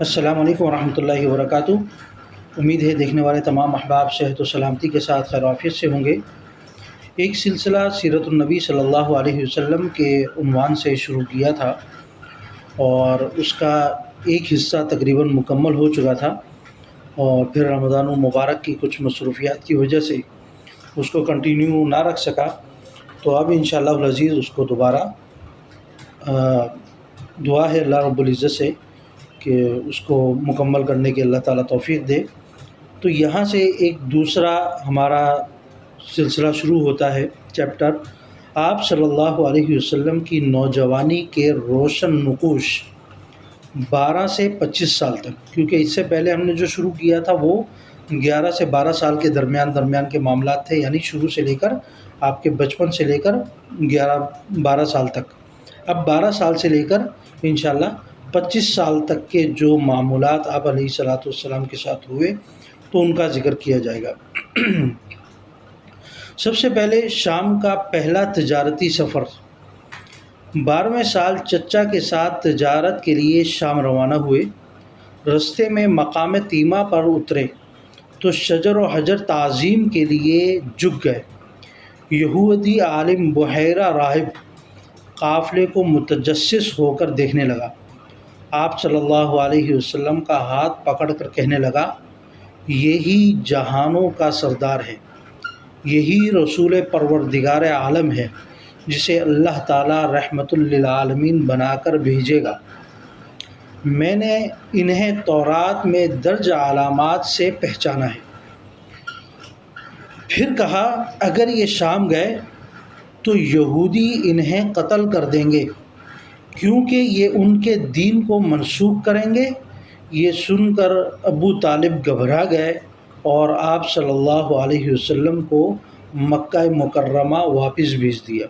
السلام علیکم ورحمۃ اللہ وبرکاتہ۔ امید ہے دیکھنے والے تمام احباب صحت و سلامتی کے ساتھ خیر و عافیت سے ہوں گے۔ ایک سلسلہ سیرت النبی صلی اللہ علیہ وسلم کے عنوان سے شروع کیا تھا اور اس کا ایک حصہ تقریباً مکمل ہو چکا تھا، اور پھر رمضان المبارک کی کچھ مصروفیات کی وجہ سے اس کو کنٹینیو نہ رکھ سکا، تو اب انشاءاللہ العزیز اس کو دوبارہ دعا ہے اللہ رب العزت سے کہ اس کو مکمل کرنے کے اللہ تعالیٰ توفیق دے۔ تو یہاں سے ایک دوسرا ہمارا سلسلہ شروع ہوتا ہے، چیپٹر آپ صلی اللہ علیہ وسلم کی نوجوانی کے روشن نقوش 12 سے 25 سال تک، کیونکہ اس سے پہلے ہم نے جو شروع کیا تھا وہ 11 سے 12 سال کے درمیان کے معاملات تھے، یعنی شروع سے لے کر آپ کے بچپن سے لے کر 12 سال تک۔ اب 12 سال سے لے کر انشاءاللہ 25 سال تک کے جو معمولات آپ علیہ الصلوۃ والسلام کے ساتھ ہوئے تو ان کا ذکر کیا جائے گا۔ سب سے پہلے شام کا پہلا تجارتی سفر۔ 12ویں سال چچا کے ساتھ تجارت کے لیے شام روانہ ہوئے۔ رستے میں مقام تیمہ پر اترے تو شجر و حجر تعظیم کے لیے جھک گئے۔ یہودی عالم بحیرہ راہب قافلے کو متجسس ہو کر دیکھنے لگا۔ آپ صلی اللہ علیہ وسلم کا ہاتھ پکڑ کر کہنے لگا، یہی جہانوں کا سردار ہے، یہی رسول پروردگار عالم ہے جسے اللہ تعالیٰ رحمت للعالمین بنا کر بھیجے گا۔ میں نے انہیں تورات میں درج علامات سے پہچانا ہے۔ پھر کہا، اگر یہ شام گئے تو یہودی انہیں قتل کر دیں گے، کیونکہ یہ ان کے دین کو منسوخ کریں گے۔ یہ سن کر ابو طالب گھبرا گئے اور آپ صلی اللہ علیہ وسلم کو مکہ مکرمہ واپس بھیج دیا۔